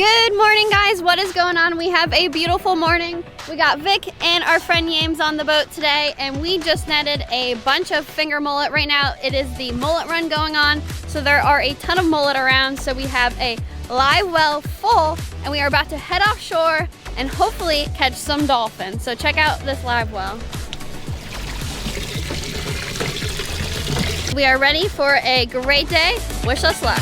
Good morning, guys. What is going on? We have a beautiful morning. We got Vic and our friend Yames on the boat today, and we just netted a bunch of finger mullet. Right now, it is the mullet run going on, so there are a ton of mullet around. So we have a live well full, and we are about to head offshore and hopefully catch some dolphin. So check out this live well. We are ready for a great day. Wish us luck.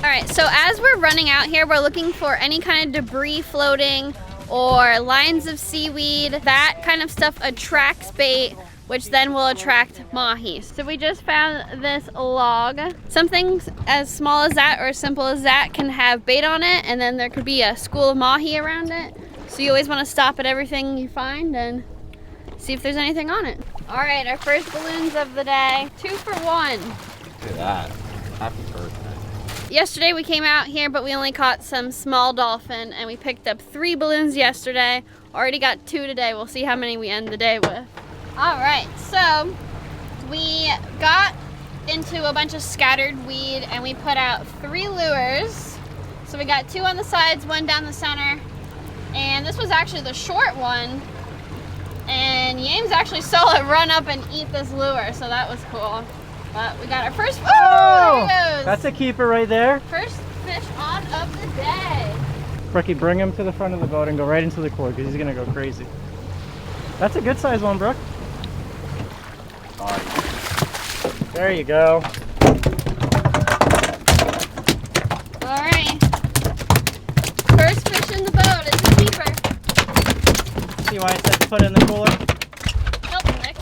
All right, so as we're running out here, we're looking for any kind of debris floating or lines of seaweed. That kind of stuff attracts bait, which then will attract mahi. So we just found this log. Something as small as that or as simple as that can have bait on it, and then there could be a school of mahi around it. So you always want to stop at everything you find and see if there's anything on it. All right, our first balloons of the day. 2 for 1. Look at that. Happy birthday. Yesterday we came out here, but we only caught some small dolphin, and we picked up 3 balloons yesterday. Already got 2 today. We'll see how many we end the day with. All right, so we got into a bunch of scattered weed, and we put out 3 lures. So we got 2 on the sides, 1 down the center, and this was actually the short one. And Yames actually saw it run up and eat this lure, so that was cool. But we got our first, oh, there he goes. That's a keeper right there. First fish on of the day. Brookie, bring him to the front of the boat and go right into the cord because he's gonna go crazy. That's a good size one, Brook. There you go. All right. First fish in the boat is the keeper. See why I said to put it in the cooler? Nope, Nick.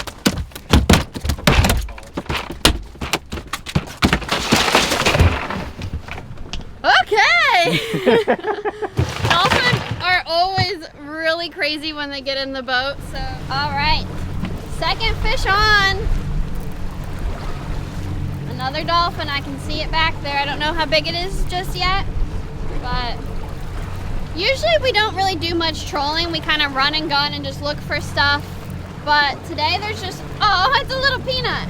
Okay. Dolphins are always really crazy when they get in the boat. So, all right. Second fish on. Another dolphin. I can see it back there. I don't know how big it is just yet, but usually we don't really do much trolling. We kind of run and gun and just look for stuff. But today there's just, oh, it's a little peanut.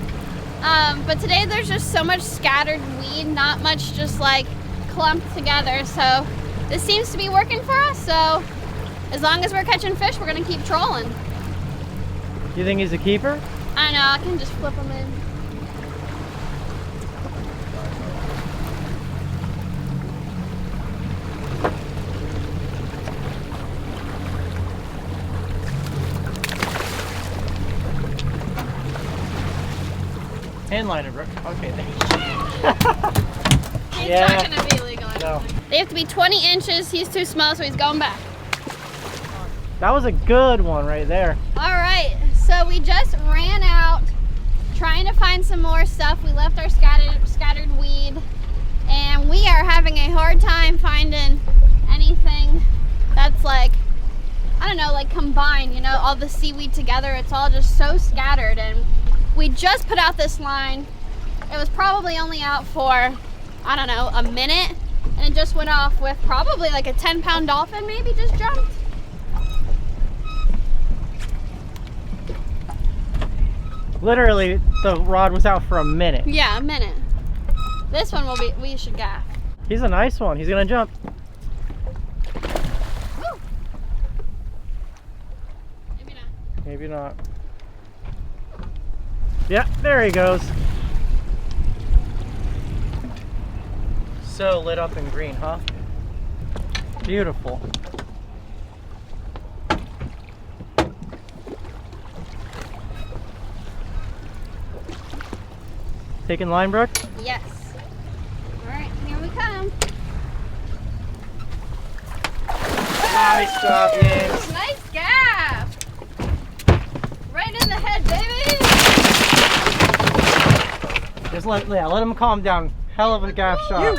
But today there's just so much scattered weed, not much just like clumped together. So this seems to be working for us. So as long as we're catching fish, we're gonna keep trolling. You think he's a keeper? I don't know, I can just flip him in. Hand liner, Brook. Okay, thank you. He's Yeah. not gonna be legal. No. They have to be 20 inches. He's too small, so he's going back. That was a good one right there. All right, so we just ran out trying to find some more stuff. We left our scattered weed, and we are having a hard time finding anything that's like, I don't know, like combined, you know, all the seaweed together. It's all just so scattered, and we just put out this line. It was probably only out for, I don't know, a minute, and it just went off with probably like a 10-pound dolphin maybe just jumped. Literally, the rod was out for a minute. Yeah, a minute. This one will be, we should gaff. He's a nice one. He's gonna jump. Woo. Maybe not. Maybe not. Yeah, there he goes. So lit up in green, huh? Beautiful. Taking line, Brook? Yes. All right, here we come. Nice job, Yames. Nice gaff. Right in the head, baby. Just let him calm down. Hell of a gaff shot.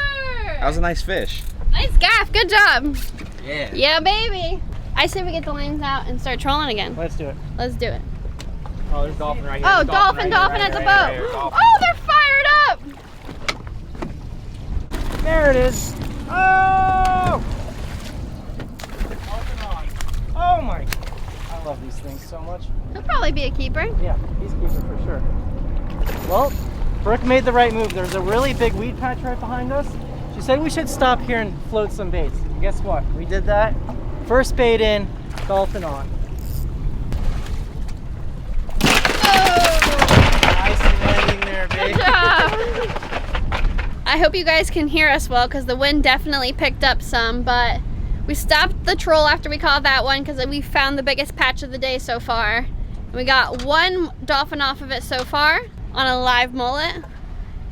That was a nice fish. Nice gaff. Good job. Yeah. Yeah, baby. I say we get the lines out and start trolling again. Let's do it. Let's do it. Oh, there's dolphin right here. Oh, dolphin at the boat. Oh, they're fired up. There it is. Oh! Oh my. I love these things so much. He'll probably be a keeper. Yeah, he's keeper for sure. Well, Brooke made the right move. There's a really big weed patch right behind us. She said we should stop here and float some baits. And guess what? We did that. First bait in, dolphin on. Nice landing there, babe. Good job. I hope you guys can hear us well because the wind definitely picked up some, but we stopped the troll after we caught that one because we found the biggest patch of the day so far. We got one dolphin off of it so far on a live mullet,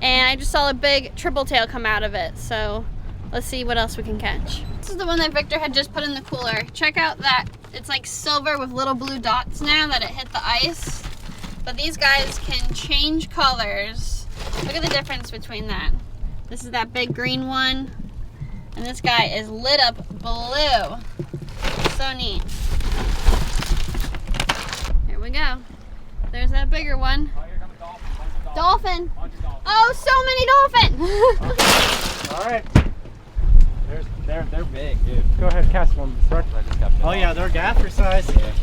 and I just saw a big triple tail come out of it, so let's see what else we can catch. This is the one that Victor had just put in the cooler. Check out that, it's like silver with little blue dots now that it hit the ice. But these guys can change colors. Look at the difference between that. This is that big green one, and this guy is lit up blue. So neat. Here we go. There's that bigger one. Dolphin. Oh, so many dolphins. All right. They're big, dude. Go ahead, cast one. Start. Oh yeah, they're gaffer size. Yeah.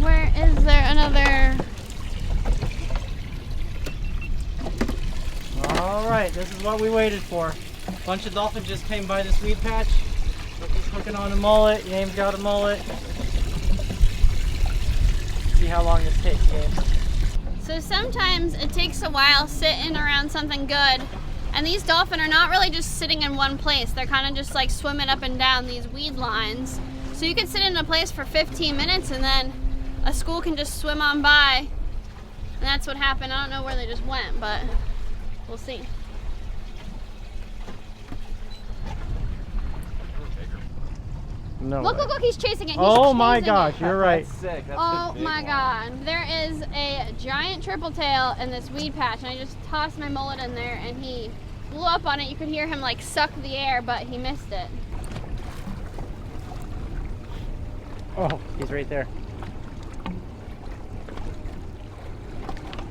Where is there another? All right, this is what we waited for. A bunch of dolphins just came by this weed patch. He's hooking on a mullet. James got a mullet. See how long this takes, James. So sometimes it takes a while sitting around something good, and these dolphin are not really just sitting in one place. They're kind of just like swimming up and down these weed lines. So you can sit in a place for 15 minutes and then a school can just swim on by. And that's what happened. I don't know where they just went, but we'll see. No. Look, look, look, he's chasing it. He's Oh my chasing gosh, it. you're right. That's sick. That's Oh a big my one. God. There is a giant triple tail in this weed patch, and I just tossed my mullet in there and he blew up on it. You could hear him like suck the air, but he missed it. Oh, he's right there.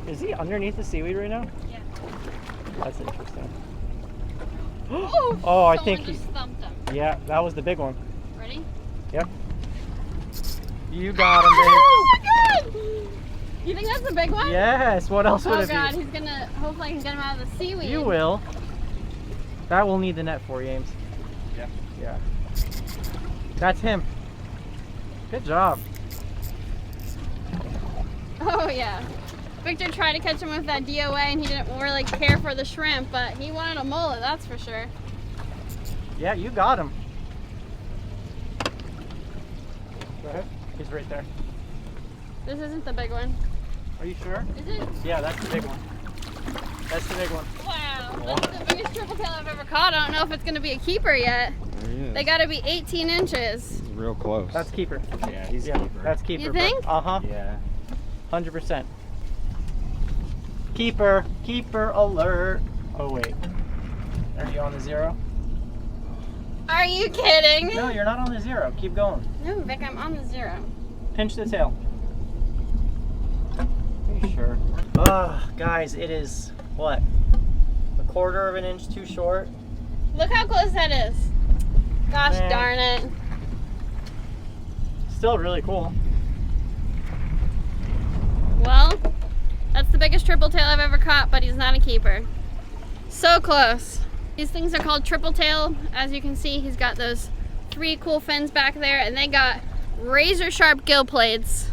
Is he underneath the seaweed right now? Yeah. That's interesting. Oh, Oh, I someone think just thumped him. Yeah, that was the big one. Ready? Yep. You got him, babe. Oh my God! You think that's the big one? Yes, what else would Oh it God, be? he's gonna, hopefully I can get him out of the seaweed. You will. That will need the net for, James. Yeah. Yeah. That's him. Good job. Oh yeah. Victor tried to catch him with that DOA and he didn't really care for the shrimp, but he wanted a mullet, that's for sure. Yeah, you got him. Go ahead. He's right there. This isn't the big one. Are you sure? Is it? Yeah, that's the big one. That's the big one. Wow, that's the biggest triple tail I've ever caught. I don't know if it's gonna be a keeper yet. There he is. They gotta be 18 inches. He's real close. That's keeper. Yeah, he's Yeah, keeper. that's keeper. You think? Uh-huh. Yeah. 100%. Keeper. Keeper alert. Oh, wait. Are you on the zero? Are you kidding? No, you're not on the zero. Keep going. No, Vic, I'm on the zero. Pinch the tail. Are you sure? Guys, it is, what? A quarter of an inch too short? Look how close that is. Gosh Man. darn it. Still really cool. Well, that's the biggest triple tail I've ever caught, but he's not a keeper. So close. These things are called triple tail. As you can see, he's got those 3 cool fins back there, and they got razor sharp gill plates.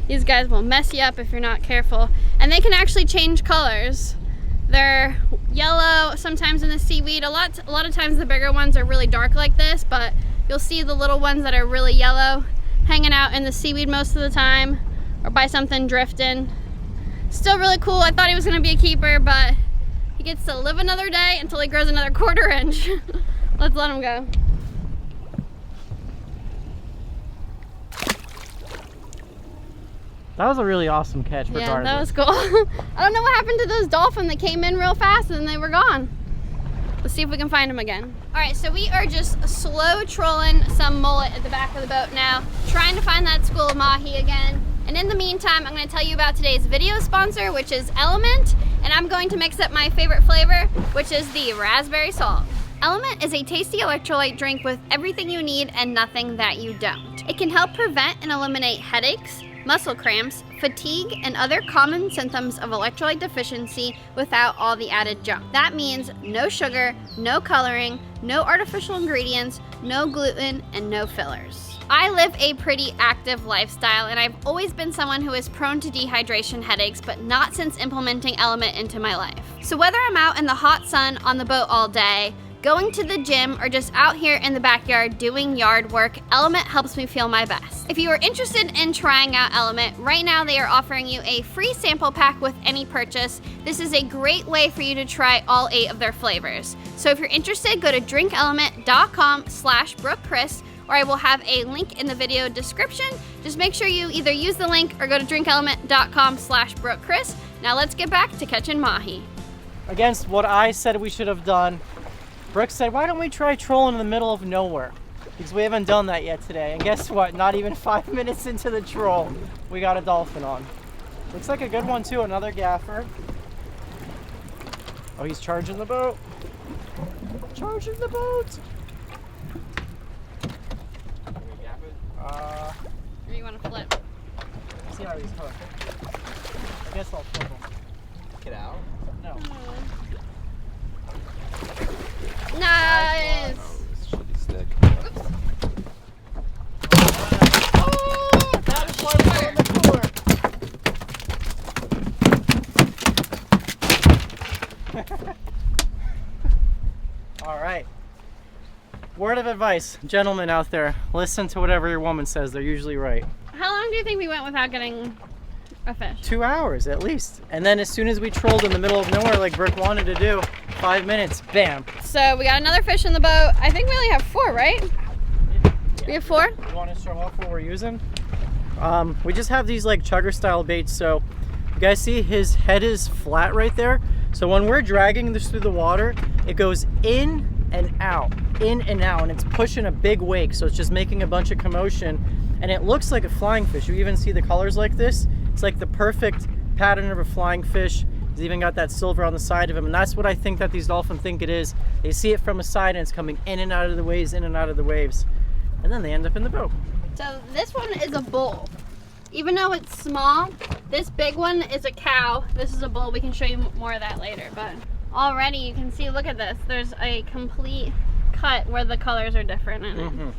These guys will mess you up if you're not careful. And they can actually change colors. They're yellow sometimes in the seaweed. A lot of times the bigger ones are really dark like this, but you'll see the little ones that are really yellow hanging out in the seaweed most of the time, or by something drifting. Still really cool. I thought he was gonna be a keeper, but he gets to live another day until he grows another quarter inch. Let's let him go. That was a really awesome catch, Yeah, regardless. that was cool. I don't know what happened to those dolphins that came in real fast and then they were gone. Let's see if we can find them again. All right, so we are just slow trolling some mullet at the back of the boat now, trying to find that school of Mahi again. And in the meantime, I'm gonna tell you about today's video sponsor, which is Element, and I'm going to mix up my favorite flavor, which is the raspberry salt. Element is a tasty electrolyte drink with everything you need and nothing that you don't. It can help prevent and eliminate headaches, muscle cramps, fatigue, and other common symptoms of electrolyte deficiency without all the added junk. That means no sugar, no coloring, no artificial ingredients, no gluten, and no fillers. I live a pretty active lifestyle, and I've always been someone who is prone to dehydration headaches, but not since implementing Element into my life. So whether I'm out in the hot sun on the boat all day, going to the gym, or just out here in the backyard doing yard work, Element helps me feel my best. If you are interested in trying out Element, right now they are offering you a free sample pack with any purchase. This is a great way for you to try all 8 of their flavors. So if you're interested, go to drinkelement.com/BrookCrist, or I will have a link in the video description. Just make sure you either use the link or go to drinkelement.com/BrookCrist. Now let's get back to catching mahi. Against what I said we should have done, Brooke said, why don't we try trolling in the middle of nowhere? Because we haven't done that yet today. And guess what? Not even 5 minutes into the troll, we got a dolphin on. Looks like a good one too, another gaffer. Oh, he's charging the boat. Charging the boat. Or you want to flip? See how he's hooked. I guess I'll flip him. Get out. No. Nice! Shitty stick. Oh, that is why we're in the cooler. All right. Word of advice, gentlemen out there, listen to whatever your woman says. They're usually right. How long do you think we went without getting a fish? 2 hours at least. And then as soon as we trolled in the middle of nowhere like Brooke wanted to do, 5 minutes, bam. So we got another fish in the boat. I think we only have 4, right? Yeah. We have 4? You want to show off what we're using? We just have these like chugger style baits. So you guys see his head is flat right there. So when we're dragging this through the water, it goes in and out, and it's pushing a big wake. So it's just making a bunch of commotion, and it looks like a flying fish. You even see the colors like this. It's like the perfect pattern of a flying fish. He's even got that silver on the side of him, and that's what I think that these dolphins think it is. They see it from a side, and it's coming in and out of the waves, in and out of the waves, and then they end up in the boat. So this one is a bull. Even though it's small, this big one is a cow. This is a bull. We can show you more of that later, but already you can see, look at this. There's a complete cut where the colors are different in it. Mm-hmm.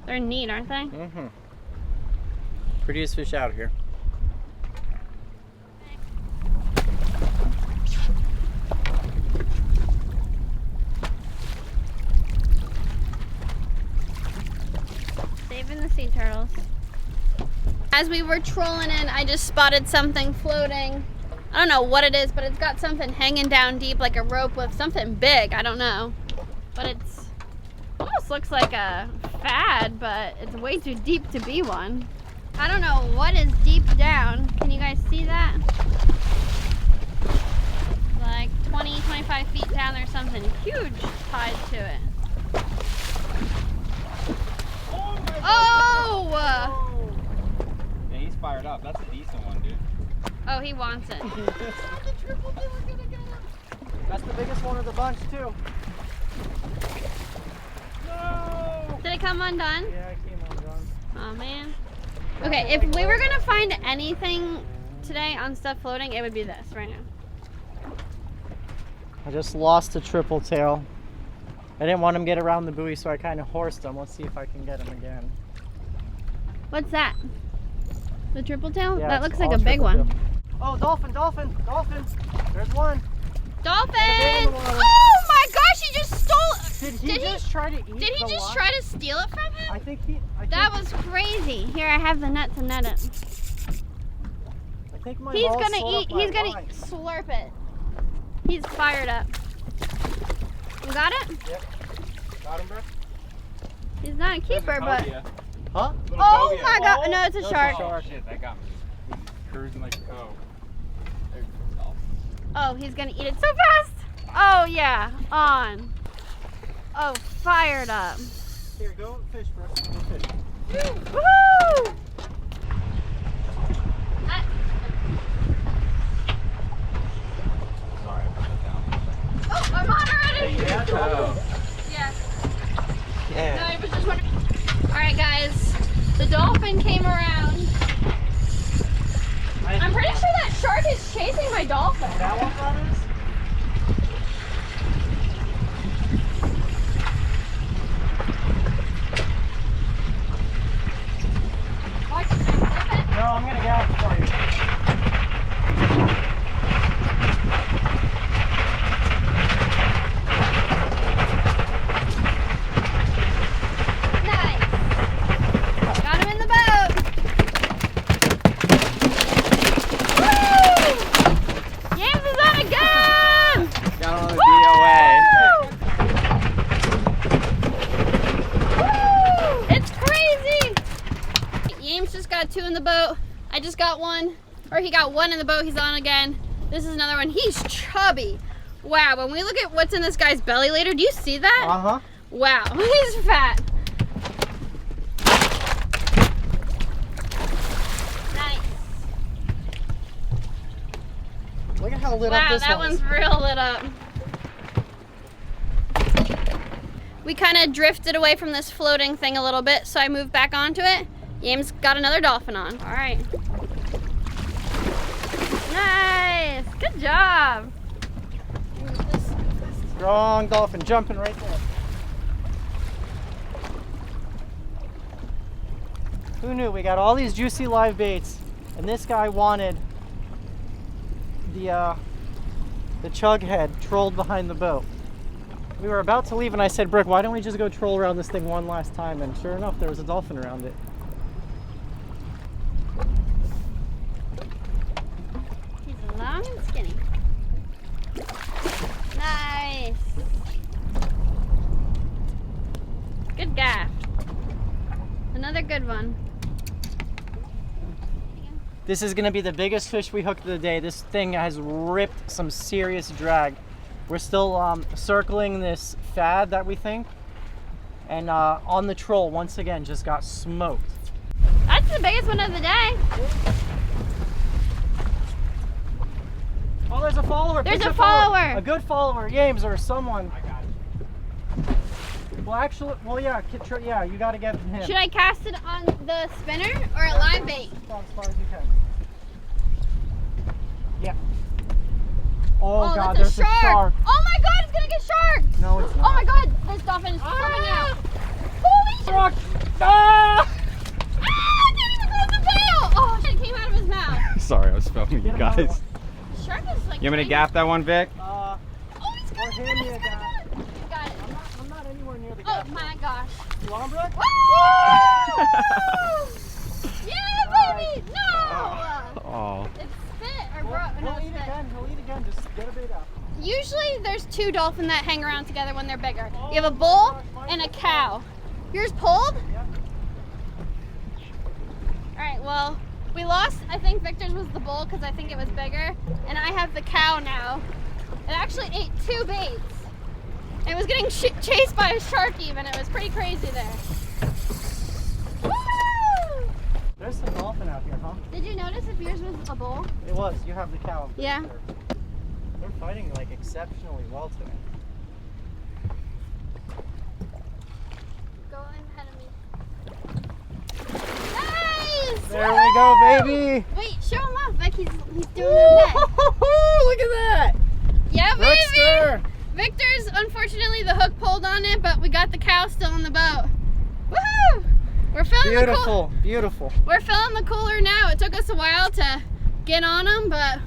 They're neat, aren't they? Mm-hmm. Prettiest fish out here. Saving the sea turtles. As we were trolling in, I just spotted something floating. I don't know what it is, but it's got something hanging down deep like a rope with something big. I don't know. But it's almost looks like a fad, but it's way too deep to be one. I don't know what is deep down. Can you guys see that? Like 20, 25 feet down, there's something huge tied to it. Oh! Yeah, he's fired up. That's a decent one, dude. Oh, he wants it. That's the biggest one of the bunch too. No! Did it come undone? Yeah, it came undone. Oh man. Okay, if we were gonna find anything today on stuff floating, it would be this right now. I just lost a triple tail. I didn't want him to get around the buoy, so I kind of horsed him. Let's see if I can get him again. What's that? The triple tail? Yeah, That it's looks like all a big triple one. tail. Oh, dolphin, dolphin, dolphin. There's one. Dolphin! in the water. Oh my gosh, he just stole it! Did he just try to eat Did he the just line? try to steal it from him? I think That was crazy. Here, I have the net to net it. I think my He's ball gonna slowed eat, up my he's gonna line. slurp it. He's fired up. You got it? Yep. Got him, bro? He's not a keeper, but... Huh? Oh my god, no, it's a No, it's a shark. shark. Oh shit, that got me. Cruising like, oh. There's the dolphin. Oh, he's gonna eat it so fast. Oh yeah, on. Oh, fired up. Here, go fish, bro. Go fish. Woo! Sorry, I put it down. Oh, I'm on already. Oh. shark is chasing my dolphin. That one, brothers? Watch, can I flip it? No, I'm gonna get it for you. Nice. Got him in the boat. Woo! James is on again. Got on the DOA. Woo! It's crazy. James just got 2 in the boat. I just got 1, or he got 1 in the boat. He's on again. This is another one. He's chubby. Wow, when we look at what's in this guy's belly later, do you see that? Uh-huh. Wow, he's fat. Nice. Look at how lit up Wow, this that one is. one's real lit up. We kind of drifted away from this floating thing a little bit, so I moved back onto it. James got another dolphin on. All right. Nice. Good job. Strong dolphin jumping right there. Who knew? We got all these juicy live baits, and this guy wanted the chug head trolled behind the boat. We were about to leave, and I said, Brook, why don't we just go troll around this thing one last time? And sure enough, there was a dolphin around it. He's long and skinny. Nice. Good gaff. Another good one. This is gonna be the biggest fish we hooked of the day. This thing has ripped some serious drag. We're still circling this fad that we think. And on the troll, once again, just got smoked. That's the biggest one of the day. Oh, there's a follower. There's Pick a follower. A good follower, James, or someone. I got it. Well, actually, well, yeah, yeah, you got to get him. Should I cast it on the spinner or a live bait? As far as you can. Yeah. Oh, God, that's there's a shark. Oh my God, it's gonna get sharked. No, it's not. Oh my God, this dolphin is coming out. Holy shit. Shark! Ah! Ah, it didn't even go in the pail. Oh shit, it came out of his mouth. Sorry, I was filming you another guys. Shark is like. You want me to gap that one, Vic? Oh, he's got it. Or hand me a He's gap. got it. Got it. I'm not anywhere near the Oh gap. my gosh. You want him, Brook? Woo! Yeah, baby. No. Oh. It's spit or broke. No, He'll it's eat spit. again. He'll eat again. Just get a bait out. Usually there's 2 dolphin that hang around together when they're bigger. You have a bull and a cow. Yours pulled? Yep. All right, well, we lost, I think Victor's was the bull because I think it was bigger. And I have the cow now. It actually ate 2 baits. It was getting chased by a shark even. It was pretty crazy there. Woo! There's some dolphin out here, huh? Did you notice if yours was a bull? It was. You have the cow. I'm pretty Yeah. sure. They're fighting like exceptionally well today. Go ahead of me. Nice! There we go, baby. Wait, show him off. Like he's doing okay. Look at that. Yeah, baby! Dexter. Victor's, unfortunately, the hook pulled on it, but we got the cow still in the boat. Woohoo! We're filling Beautiful, beautiful. We're filling the cooler now. It took us a while to get on them, but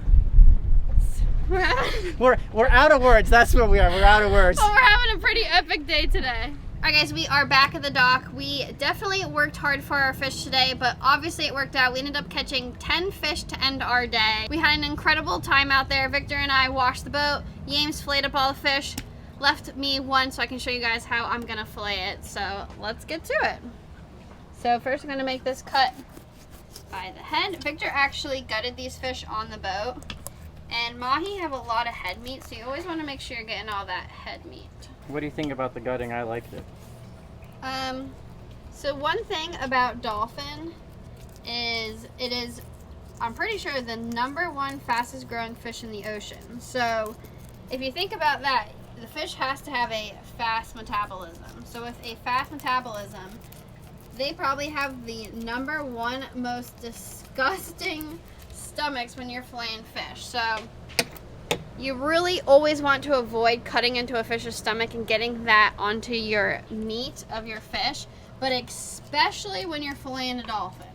We're out of words. That's what we are. We're out of words. but we're having a pretty epic day today. All right, guys, we are back at the dock. We definitely worked hard for our fish today, but obviously it worked out. We ended up catching 10 fish to end our day. We had an incredible time out there. Victor and I washed the boat. James filleted up all the fish, left me 1 so I can show you guys how I'm gonna fillet it. So let's get to it. So first I'm gonna make this cut by the head. Victor actually gutted these fish on the boat. And Mahi have a lot of head meat, so you always wanna make sure you're getting all that head meat. What do you think about the gutting? I liked it. So one thing about dolphin is it is, I'm pretty sure, the #1 fastest growing fish in the ocean. So if you think about that, the fish has to have a fast metabolism. So with a fast metabolism, they probably have the #1 most disgusting stomachs when you're filleting fish. So you really always want to avoid cutting into a fish's stomach and getting that onto your meat of your fish, but especially when you're filleting a dolphin.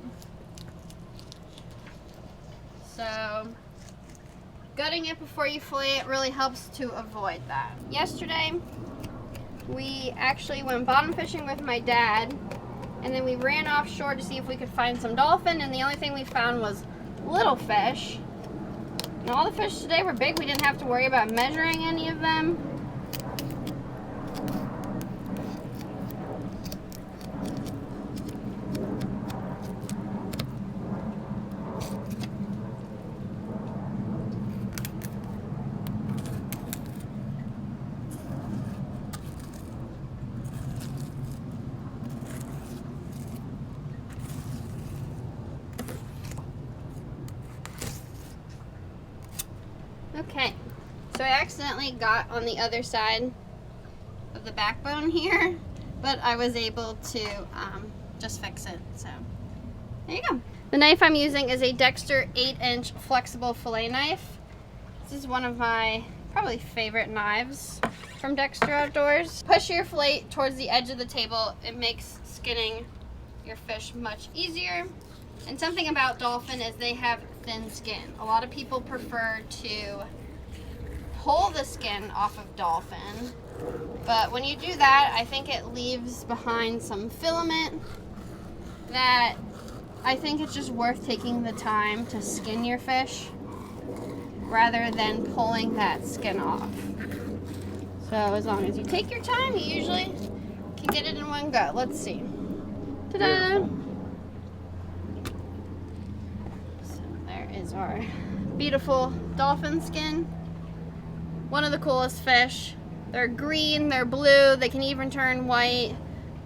So gutting it before you fillet it really helps to avoid that. Yesterday, we actually went bottom fishing with my dad, and then we ran offshore to see if we could find some dolphin, and the only thing we found was little fish. And all the fish today were big. We didn't have to worry about measuring any of them. Okay, so I accidentally got on the other side of the backbone here, but I was able to just fix it, so there you go. The knife I'm using is a Dexter 8-inch flexible fillet knife. This is one of my probably favorite knives from Dexter Outdoors. Push your fillet towards the edge of the table. It makes skinning your fish much easier. And something about dolphin is they have thin skin. A lot of people prefer to pull the skin off of dolphin, but when you do that, I think it leaves behind some filament that I think it's just worth taking the time to skin your fish rather than pulling that skin off. So as long as you take your time, you usually can get it in one go. Let's see. Ta-da! Is our beautiful dolphin skin. One of the coolest fish. They're green, they're blue, they can even turn white,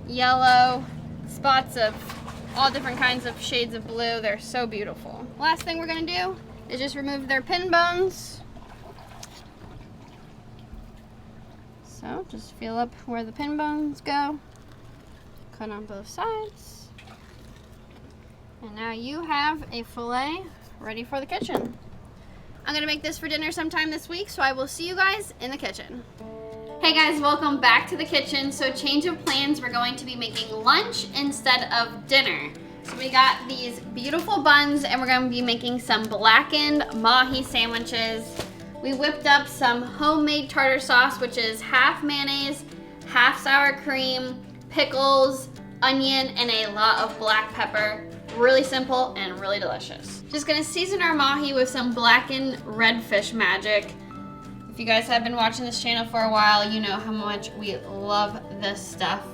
yellow, spots of all different kinds of shades of blue. They're so beautiful. Last thing we're gonna do is just remove their pin bones. So just feel up where the pin bones go. Cut on both sides. And now you have a fillet ready for the kitchen. I'm gonna make this for dinner sometime this week, so I will see you guys in the kitchen. Hey guys, welcome back to the kitchen. So change of plans, we're going to be making lunch instead of dinner. So we got these beautiful buns and we're gonna be making some blackened Mahi sandwiches. We whipped up some homemade tartar sauce, which is half mayonnaise, half sour cream, pickles, onion, and a lot of black pepper. Really simple and really delicious. Just gonna season our Mahi with some blackened redfish magic. If you guys have been watching this channel for a while, you know how much we love this stuff.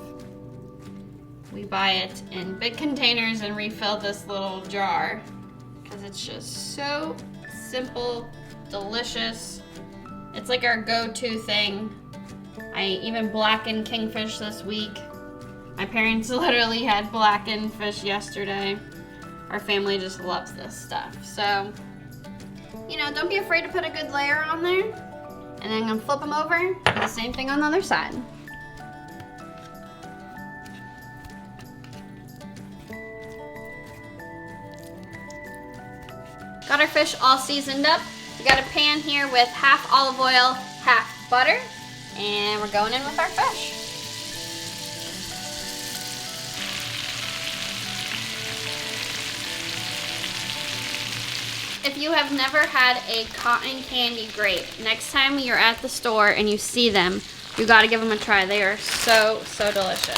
We buy it in big containers and refill this little jar because it's just so simple, delicious. It's like our go-to thing. I even blackened kingfish this week. My parents literally had blackened fish yesterday. Our family just loves this stuff. So, you know, don't be afraid to put a good layer on there. And then I'm gonna flip them over, do the same thing on the other side. Got our fish all seasoned up. We got a pan here with half olive oil, half butter, and we're going in with our fish. If you have never had a cotton candy grape, next time you're at the store and you see them, you gotta give them a try. They are so, so delicious.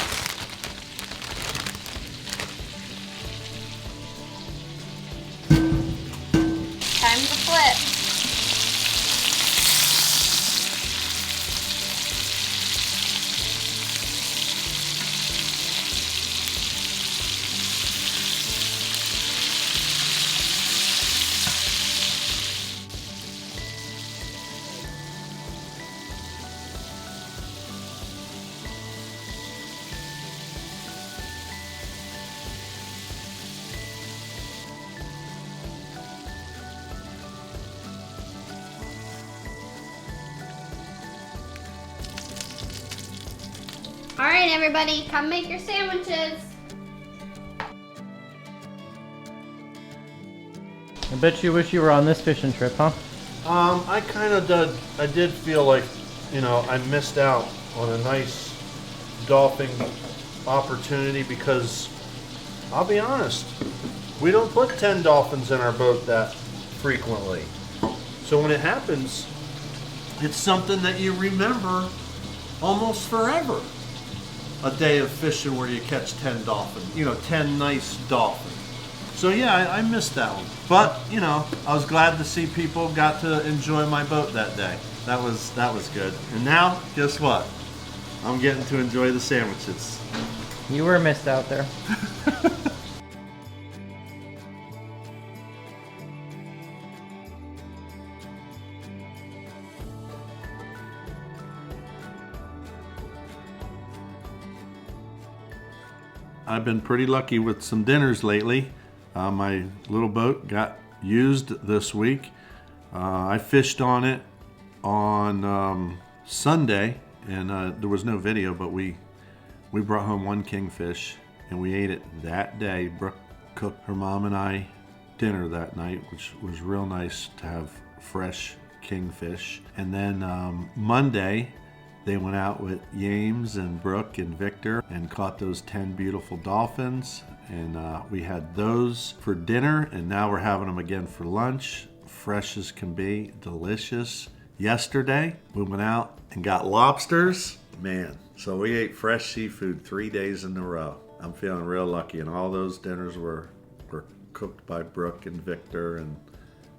Time to flip. All right, everybody, come make your sandwiches. bet you wish you were on this fishing trip, huh? I kind of did. I did feel like, you know, I missed out on a nice dolphin opportunity because, I'll be honest, we don't put 10 dolphins in our boat that frequently. So when it happens, it's something that you remember almost forever. A day of fishing where you catch 10 dolphins, you know, 10 nice dolphins. So yeah, I missed that one. But, you know, I was glad to see people got to enjoy my boat that day. That was good. And now, guess what? I'm getting to enjoy the sandwiches. You were missed out there. I've been pretty lucky with some dinners lately. My little boat got used this week. I fished on it on Sunday, and there was no video, but we brought home one kingfish, and we ate it that day. Brooke cooked her mom and I dinner that night, which was real nice to have fresh kingfish. And then Monday, they went out with James and Brook and Victor and caught those 10 beautiful dolphins. And we had those for dinner, and now we're having them again for lunch. Fresh as can be, delicious. Yesterday, we went out and got lobsters. Man, so we ate fresh seafood 3 days in a row. I'm feeling real lucky, and all those dinners were cooked by Brook and Victor, and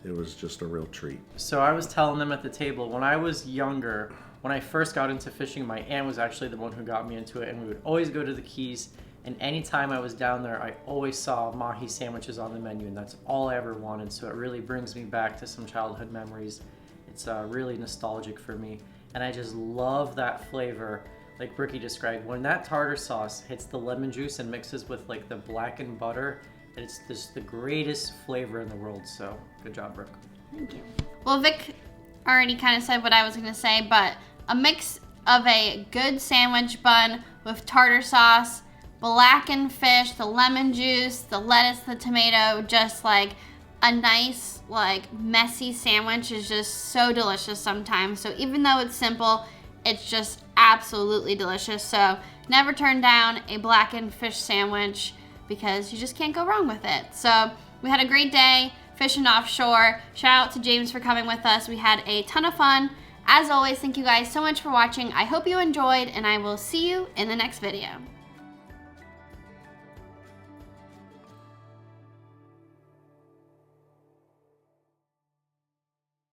it was just a real treat. So I was telling them at the table, when I was younger, when I first got into fishing, my aunt was actually the one who got me into it, and we would always go to the Keys, and anytime I was down there, I always saw Mahi sandwiches on the menu, and that's all I ever wanted. So it really brings me back to some childhood memories. It's really nostalgic for me, and I just love that flavor, like Brookie described. When that tartar sauce hits the lemon juice and mixes with like the blackened butter, it's just the greatest flavor in the world. So good job, Brooke. Thank you. Well, Vic already kind of said what I was going to say, but a mix of a good sandwich bun with tartar sauce, blackened fish, the lemon juice, the lettuce, the tomato, just like a nice, like messy sandwich is just so delicious sometimes. So even though it's simple, it's just absolutely delicious. So never turn down a blackened fish sandwich because you just can't go wrong with it. So we had a great day fishing offshore. Shout out to James for coming with us. We had a ton of fun. As always, thank you guys so much for watching. I hope you enjoyed, and I will see you in the next video.